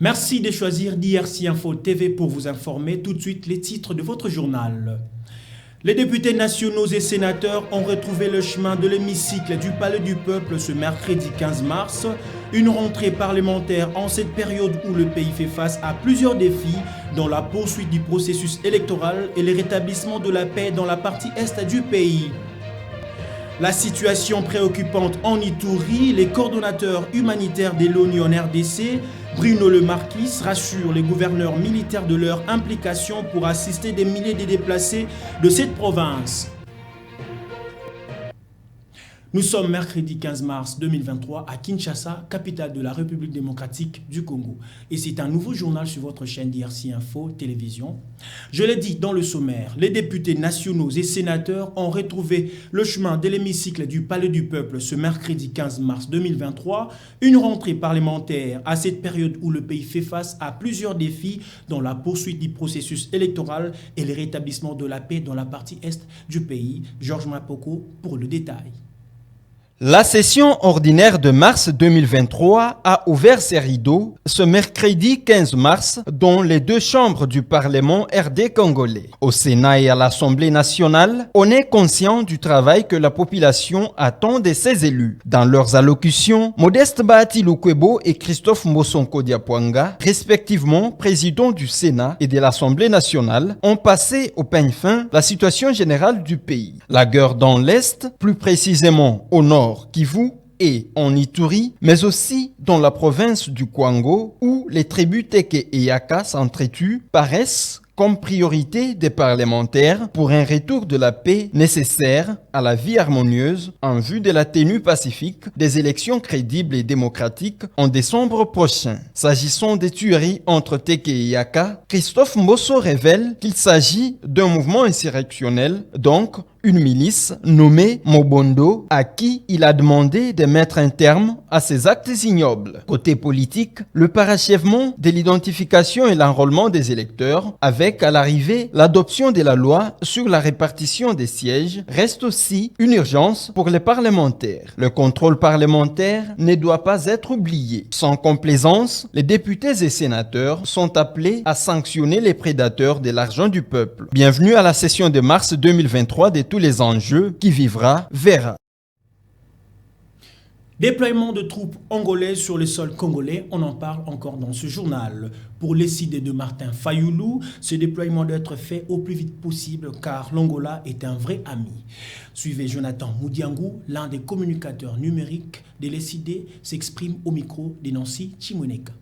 Merci de choisir DRC Info TV pour vous informer. Tout de suite, les titres de votre journal. Les députés nationaux et sénateurs ont retrouvé le chemin de l'hémicycle du Palais du Peuple ce mercredi 15 mars. Une rentrée parlementaire en cette période où le pays fait face à plusieurs défis, dont la poursuite du processus électoral et le rétablissement de la paix dans la partie est du pays. La situation préoccupante en Ituri, les coordonnateurs humanitaires de l'ONU en RDC, Bruno Le Marquis, rassurent les gouverneurs militaires de leur implication pour assister des milliers de déplacés de cette province. Nous sommes mercredi 15 mars 2023 à Kinshasa, capitale de la République démocratique du Congo. Et c'est un nouveau journal sur votre chaîne DRC Info Télévision. Je l'ai dit dans le sommaire, les députés nationaux et sénateurs ont retrouvé le chemin de l'hémicycle du Palais du Peuple ce mercredi 15 mars 2023. Une rentrée parlementaire à cette période où le pays fait face à plusieurs défis, dont la poursuite du processus électoral et le rétablissement de la paix dans la partie est du pays. Georges Mapoko pour le détail. La session ordinaire de mars 2023 a ouvert ses rideaux ce mercredi 15 mars dans les deux chambres du Parlement RD congolais. Au Sénat et à l'Assemblée nationale, on est conscient du travail que la population attend de ses élus. Dans leurs allocutions, Modeste Bahati Lukwebo et Christophe Mbosonko Diapwanga, respectivement présidents du Sénat et de l'Assemblée nationale, ont passé au peigne fin la situation générale du pays. La guerre dans l'Est, plus précisément au nord Kivu et en Ituri, mais aussi dans la province du Kwango, où les tribus Teke et Yaka s'entretuent, paraissent comme priorité des parlementaires pour un retour de la paix nécessaire à la vie harmonieuse en vue de la tenue pacifique des élections crédibles et démocratiques en décembre prochain. S'agissant des tueries entre Teke et Yaka, Christophe Mbosso révèle qu'il s'agit d'un mouvement insurrectionnel, donc une milice nommée Mobondo, à qui il a demandé de mettre un terme à ces actes ignobles. Côté politique, le parachèvement de l'identification et l'enrôlement des électeurs, avec à l'arrivée l'adoption de la loi sur la répartition des sièges, reste aussi une urgence pour les parlementaires. Le contrôle parlementaire ne doit pas être oublié. Sans complaisance, les députés et sénateurs sont appelés à sanctionner les prédateurs de l'argent du peuple. Bienvenue à la session de mars 2023 de tous les enjeux qui vivra verra. Déploiement de troupes angolaises sur le sol congolais, on en parle encore dans ce journal. Pour les idées de Martin Fayoulou, ce déploiement doit être fait au plus vite possible car l'Angola est un vrai ami. Suivez Jonathan Moudiangou, l'un des communicateurs numériques de l'ECD, s'exprime au micro de Nancy Chimoneka.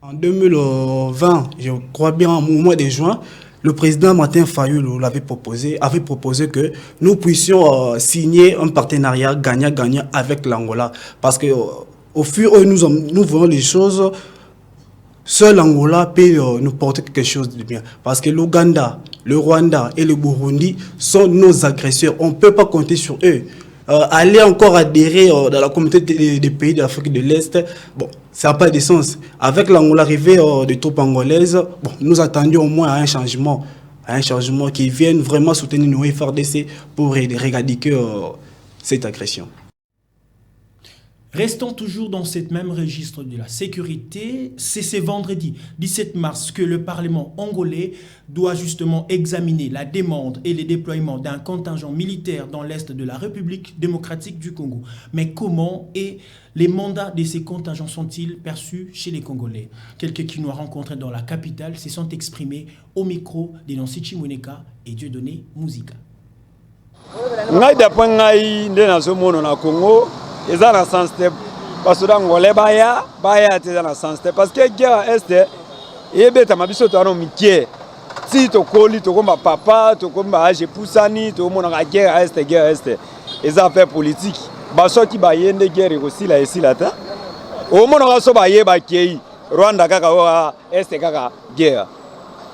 En 2020, je crois bien au mois de juin, le président Martin Fayoulou avait proposé que nous puissions signer un partenariat gagnant-gagnant avec l'Angola. Parce que au fur et à mesure nous voyons les choses, seul l'Angola peut nous porter quelque chose de bien. Parce que l'Ouganda, le Rwanda et le Burundi sont nos agresseurs. On ne peut pas compter sur eux. Aller encore adhérer dans la communauté des pays de l'Afrique de l'Est, bon, ça n'a pas de sens. Avec l'arrivée des troupes angolaises, bon, nous attendions au moins à un changement qui vienne vraiment soutenir nos FRDC pour éradiquer cette agression. Restons toujours dans cette même registre de la sécurité. C'est ce vendredi 17 mars que le Parlement angolais doit justement examiner la demande et le déploiement d'un contingent militaire dans l'est de la République démocratique du Congo. Mais comment et les mandats de ces contingents sont-ils perçus chez les Congolais? Quelques qui nous ont rencontrés dans la capitale se sont exprimés au micro de Nancy Chimoneka et Dieudonné Mouzika. Ils ont un sens parce que l'Angolais baya te dans sens parce que guerre est et beta mabiso to ano mikie si to koli to komba papa to komba age poussani to mona guerre est les affaires politiques baso ki bayende guerre aussi la ici là ta o mona so baye ba kei Rwanda kaka wa est kaka guerre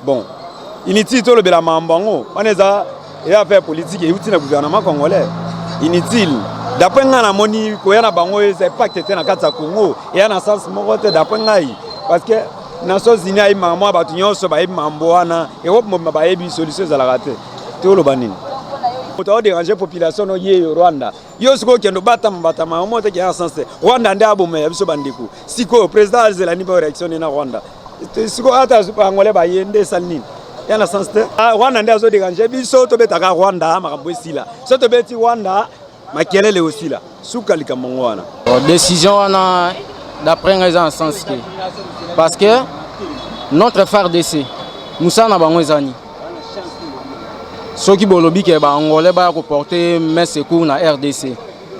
bon inutile to le bela mambango on les a et affaires politiques et utile gouvernement congolais inutile. D'après la moni, quand il y a un c'est pas que tu es dans le Congo, il y a un sens d'après parce que les Nations Unies, il y a un solution à la rater. Tu déranger la population au Rwanda. Yo siko kendo batama omo te ki sens Rwanda nda abome biso bandiku. Siko président Zelani ba réaction na Rwanda. Siko ata angolais ba yende salnini. Yana sens te. Rwanda nda zo déranger biso to betaka Rwanda makambo esila. So to beti Rwanda makelele aussi là. Suka likambo wana. Décision wana d'après les en sens que parce que notre FARDC Moussa na bango ezani. Ceux qui bolobi que Angolais va porter mes secours na RDC.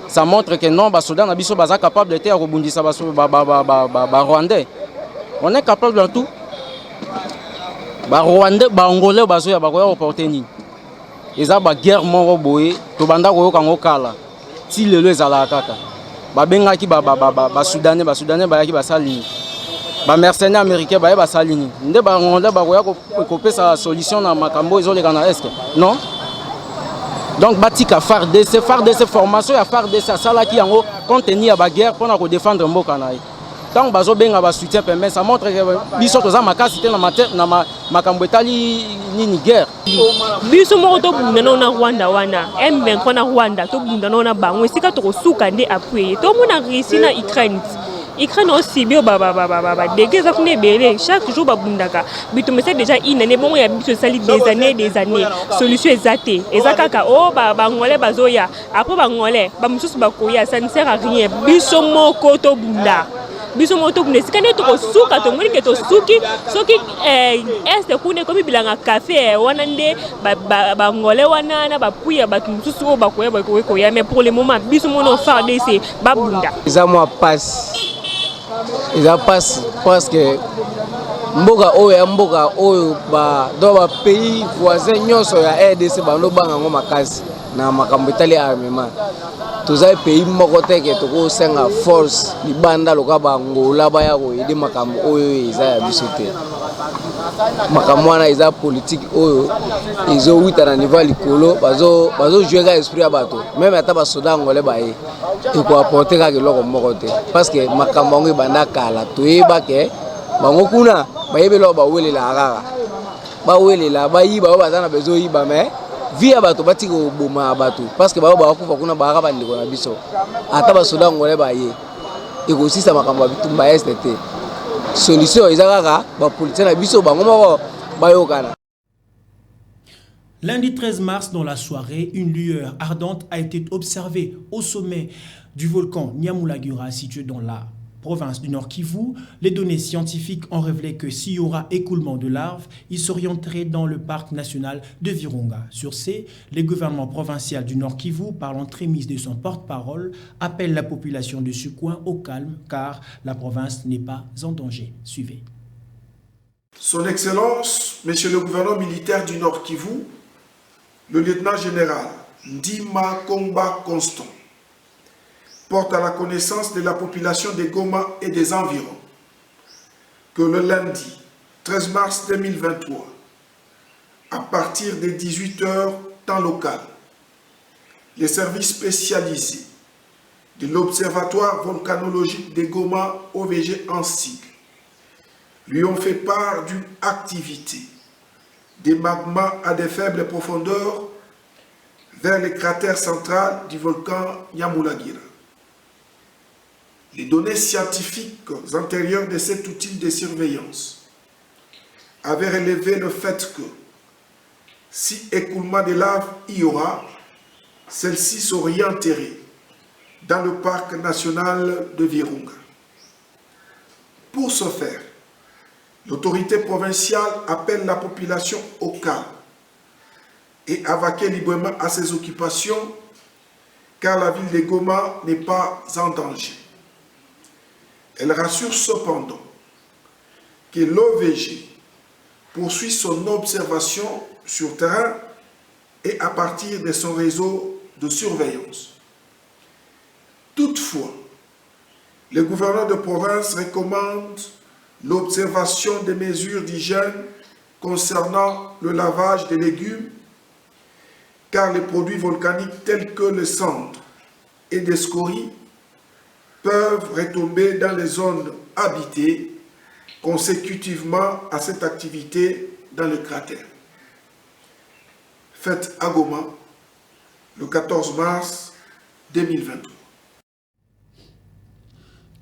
Ça montre que non, les soldats sont capables de faire rebondir Rwandais. On est capable de tout. Rwandais, Angolais, va porter ni. Ils ont une guerre mort boé, to banda ko kango kala. Si le les ala kaka. Ba benga ki ba Soudanais ba ki ba sali. Ba mercenaires américains ba salini. Nde ba Rwandais ba ko couper sa solution na makambo izole kana est. Non. Donc batika FARDC formation ya FARDC sala ki yango contenir ba guerre pour na ko défendre mboka na. Tant bazo benga ba soutien permet ça montre que biso toza makasi te na makambo etali nini guerre. Biso moko to bunda na Rwanda wana M23 na Rwanda to bunda na bango esika to kosuka nde appuyer to mona Russie na Ukraine aussi bio dégâts ça connaît belé chaque jour babundaka bitu mais c'est déjà une année bon ya biso sali des années solution exacte ezakaka o bangolais bazoya après bangolais ba mususu bakoya ça ne sert à rien biso moko to bunda biso moto kuna sikane to kosuka to ngoni ke to suki soki est kuna ko bibilanga café wana nde bangolais wana na bapuya batu mususu o bakoya mais pour le moment biso mono FARDC babunda ils moi passe parce que mboka oyo ba do ba pays voisin nyonso ya RDC bando banga ngo makasi na makambo etali armement toza pays moko te ke toko senga force libanda loka bangola baya ko ide makambo oyo eza ya biso te makambo wana eza politique oyo ezo wita na niveau likolo bazo jouer ka esprit ya bato même ata ba soda ngole baye eko apporter ka keloko moko te parce que makambo ngo banda kala toyeba ke bango kuna bayebelo bawelela kaka bawelela bayiba bazana bezo yiba mais via bato batiko boma bato parce que ba kufa kuna ba ka bandiko na biso ata ba soda ngole baye eko sisa makambo bitumba este te solution ezakaka ba politique na biso bango moko bayokana. Lundi 13 mars, dans la soirée, une lueur ardente a été observée au sommet du volcan Nyamulagira, situé dans la province du Nord Kivu. Les données scientifiques ont révélé que s'il y aura écoulement de larves, il s'orienterait dans le parc national de Virunga. Sur ce, le gouvernement provincial du Nord Kivu, par l'entremise de son porte-parole, appelle la population de ce coin au calme car la province n'est pas en danger. Suivez. Son Excellence, Monsieur le gouverneur militaire du Nord Kivu, le lieutenant-général Ndima Komba Constant, porte à la connaissance de la population de Goma et des environs que le lundi 13 mars 2023, à partir de 18h temps local, les services spécialisés de l'Observatoire volcanologique de Goma OVG en cycle lui ont fait part d'une activité des magmas à de faibles profondeurs vers le cratère central du volcan Nyamulagira. Les données scientifiques antérieures de cet outil de surveillance avaient relevé le fait que si écoulement de lave il y aura, celle-ci s'orienterait dans le parc national de Virunga. Pour ce faire, l'autorité provinciale appelle la population au calme et à vaquer librement à ses occupations car la ville de Goma n'est pas en danger. Elle rassure cependant que l'OVG poursuit son observation sur terrain et à partir de son réseau de surveillance. Toutefois, le gouverneur de province recommande l'observation des mesures d'hygiène concernant le lavage des légumes car les produits volcaniques tels que le cendre et des scories peuvent retomber dans les zones habitées consécutivement à cette activité dans le cratère. Faite à Goma, le 14 mars 2023.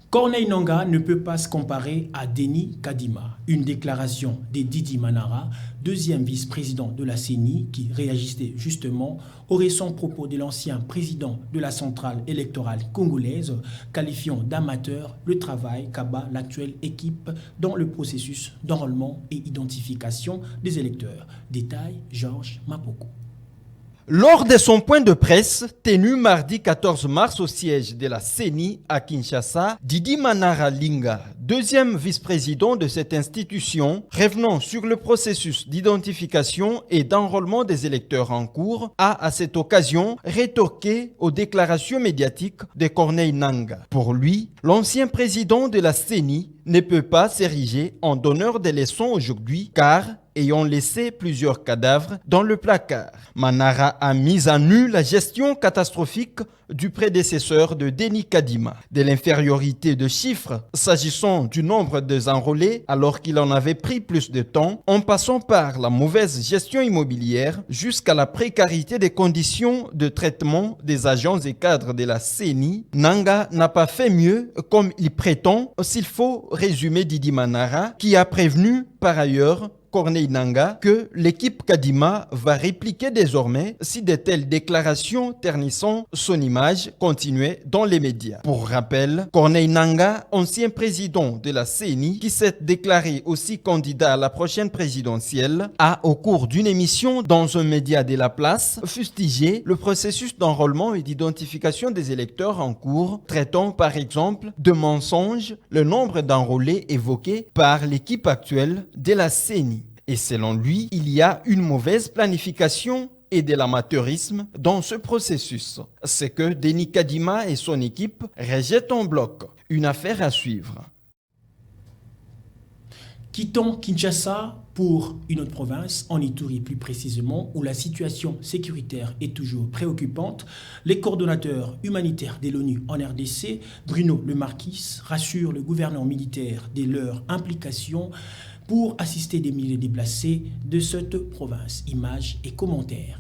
Corneille Nangaa ne peut pas se comparer à Denis Kadima. Une déclaration de Didi Manara, deuxième vice-président de la CENI, qui réagissait justement aux récents propos de l'ancien président de la centrale électorale congolaise, qualifiant d'amateur le travail qu'abat l'actuelle équipe dans le processus d'enrôlement et identification des électeurs. Détail, Georges Mapoko. Lors de son point de presse tenu mardi 14 mars au siège de la CENI à Kinshasa, Didi Manara Linga, deuxième vice-président de cette institution, revenant sur le processus d'identification et d'enrôlement des électeurs en cours, a à cette occasion rétorqué aux déclarations médiatiques de Corneille Nangaa. Pour lui, l'ancien président de la CENI ne peut pas s'ériger en donneur de leçons aujourd'hui car ayant laissé plusieurs cadavres dans le placard. Manara a mis à nu la gestion catastrophique du prédécesseur de Denis Kadima, de l'infériorité de chiffres s'agissant du nombre des enrôlés alors qu'il en avait pris plus de temps, en passant par la mauvaise gestion immobilière jusqu'à la précarité des conditions de traitement des agents et cadres de la CENI. Nangaa n'a pas fait mieux comme il prétend, s'il faut résumer Didi Manara, qui a prévenu par ailleurs Corneille Nangaa que l'équipe Kadima va répliquer désormais si de telles déclarations ternissant son image continuaient dans les médias. Pour rappel, Corneille Nangaa, ancien président de la CENI, qui s'est déclaré aussi candidat à la prochaine présidentielle, a au cours d'une émission dans un média de la place fustigé le processus d'enrôlement et d'identification des électeurs en cours, traitant par exemple de mensonges le nombre d'enrôlés évoqué par l'équipe actuelle de la CENI. Et selon lui, il y a une mauvaise planification et de l'amateurisme dans ce processus. C'est que Denis Kadima et son équipe rejettent en bloc. Une affaire à suivre. Quittons Kinshasa pour une autre province, en Ituri plus précisément, où la situation sécuritaire est toujours préoccupante. Les coordonnateurs humanitaires de l'ONU en RDC, Bruno Le Marquis, rassurent le gouverneur militaire de leur implication pour assister des milliers de déplacés de cette province. Images et commentaires.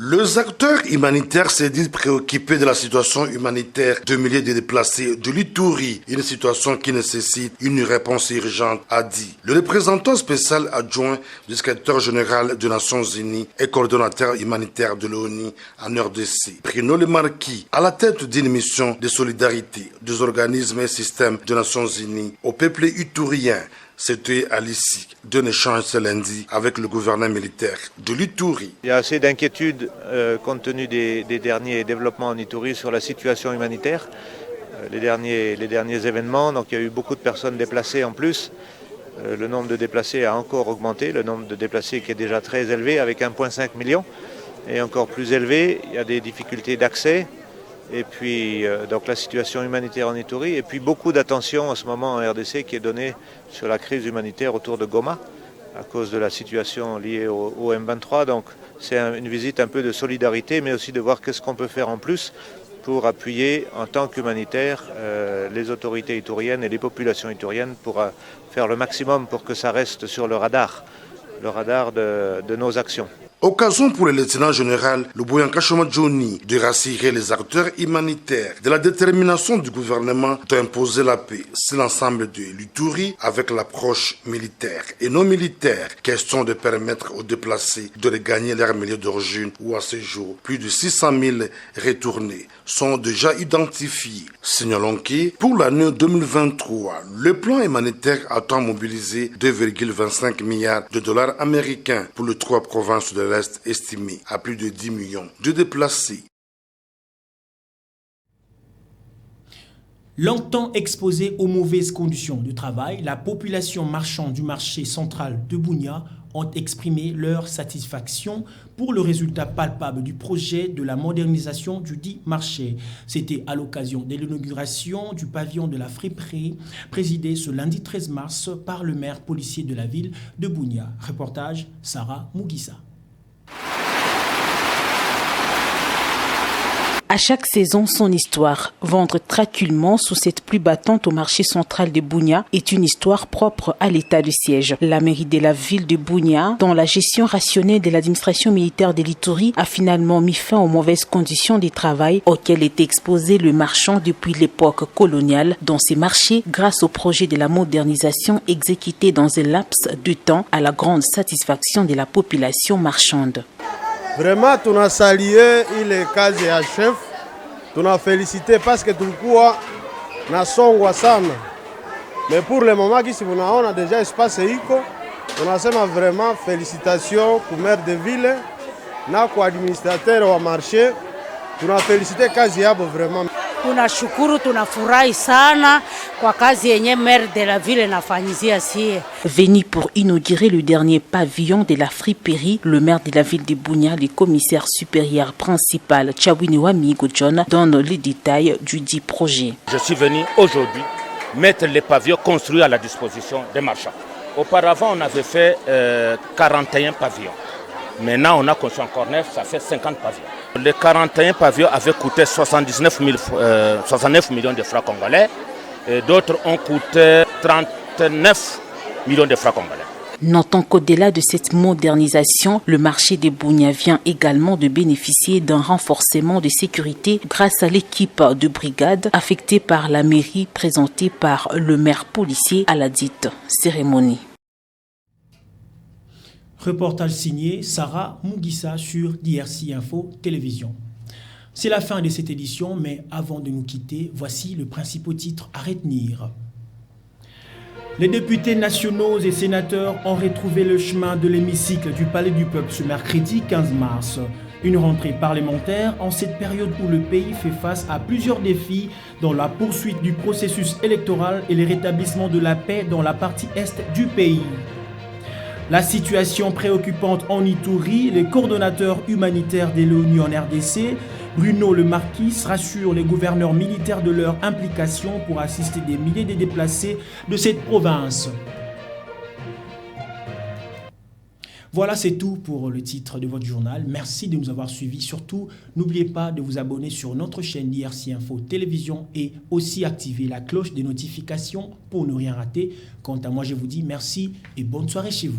Les acteurs humanitaires se disent préoccupés de la situation humanitaire de milliers de déplacés de l'Ituri, une situation qui nécessite une réponse urgente, a dit le représentant spécial adjoint du secrétaire général des Nations Unies et coordonnateur humanitaire de l'ONU en RDC, Bruno Le Marquis, à la tête d'une mission de solidarité des organismes et systèmes des Nations Unies au peuple iturien. C'était à l'issue d'un échange ce lundi avec le gouverneur militaire de l'Ituri. Il y a assez d'inquiétudes compte tenu des derniers développements en Ituri sur la situation humanitaire, les derniers événements. Donc il y a eu beaucoup de personnes déplacées en plus. Le nombre de déplacés a encore augmenté, le nombre de déplacés qui est déjà très élevé avec 1,5 million et encore plus élevé. Il y a des difficultés d'accès. Et puis, donc la situation humanitaire en Ituri, et puis beaucoup d'attention en ce moment en RDC qui est donnée sur la crise humanitaire autour de Goma, à cause de la situation liée au M23. Donc c'est une visite un peu de solidarité, mais aussi de voir qu'est-ce qu'on peut faire en plus pour appuyer en tant qu'humanitaire les autorités ituriennes et les populations ituriennes pour faire le maximum pour que ça reste sur le radar de nos actions. Occasion pour le lieutenant général Luboyanka Johnny de rassurer les acteurs humanitaires de la détermination du gouvernement d'imposer la paix sur l'ensemble de l'Ituri avec l'approche militaire et non militaire, question de permettre aux déplacés de regagner leur milieu d'origine où à ce jour plus de 600 000 retournés sont déjà identifiés. Signalons que pour l'année 2023, le plan humanitaire attend mobiliser 2,25 milliards de dollars américains pour les 3 provinces de l'Est estimées à plus de 10 millions de déplacés. Longtemps exposée aux mauvaises conditions de travail, la population marchande du marché central de Bunia ont exprimé leur satisfaction pour le résultat palpable du projet de la modernisation du dit marché. C'était à l'occasion de l'inauguration du pavillon de la friperie, présidé ce lundi 13 mars par le maire policier de la ville de Bunia. Reportage Sarah Mugisa. À chaque saison, son histoire. Vendre tranquillement sous cette pluie battante au marché central de Bunia est une histoire propre à l'état de siège. La mairie de la ville de Bunia, dont la gestion rationnelle de l'administration militaire de l'Ituri, a finalement mis fin aux mauvaises conditions de travail auxquelles était exposé le marchand depuis l'époque coloniale dans ces marchés grâce au projet de la modernisation exécuté dans un laps de temps à la grande satisfaction de la population marchande. Vraiment, tunasalie ile kazi ya chef, tunafélicité parce que tulikuwa nasongwa sana. Mais pour le moment kisi munaona déjà espace iko, tunasema vraiment félicitations ku maire de ville na ku administrateur wa marché. Tunafélicité kazi yabo vraiment. Tunashukuru, tunafurahi sana kwa kazi yenye maire de la ville nafanyizia sie. Venu pour inaugurer le dernier pavillon de la friperie, le maire de la ville de Bunia, le commissaire supérieur principal Chawini Wamigo John, donne les détails du dit projet. Je suis venu aujourd'hui mettre les pavillons construits à la disposition des marchands. Auparavant, on avait fait 41 pavillons. Maintenant, on a construit encore 9, ça fait 50 pavillons. Les 41 pavillons avaient coûté 69 millions de francs congolais et d'autres ont coûté 39 millions de francs congolais. Notons qu'au-delà de cette modernisation, le marché de Bunia vient également de bénéficier d'un renforcement de sécurité grâce à l'équipe de brigade affectée par la mairie présentée par le maire policier à la dite cérémonie. Reportage signé Sarah Mugissa sur DRC Info Télévision. C'est la fin de cette édition, mais avant de nous quitter, voici le principal titre à retenir. Les députés nationaux et sénateurs ont retrouvé le chemin de l'hémicycle du Palais du Peuple ce mercredi 15 mars. Une rentrée parlementaire en cette période où le pays fait face à plusieurs défis dans la poursuite du processus électoral et le rétablissement de la paix dans la partie est du pays. La situation préoccupante en Ituri, les coordonnateurs humanitaires de l'ONU en RDC, Bruno Le Marquis, rassure les gouverneurs militaires de leur implication pour assister des milliers de déplacés de cette province. Voilà, c'est tout pour le titre de votre journal. Merci de nous avoir suivis. Surtout, n'oubliez pas de vous abonner sur notre chaîne DRC Info Télévision et aussi activer la cloche des notifications pour ne rien rater. Quant à moi, je vous dis merci et bonne soirée chez vous.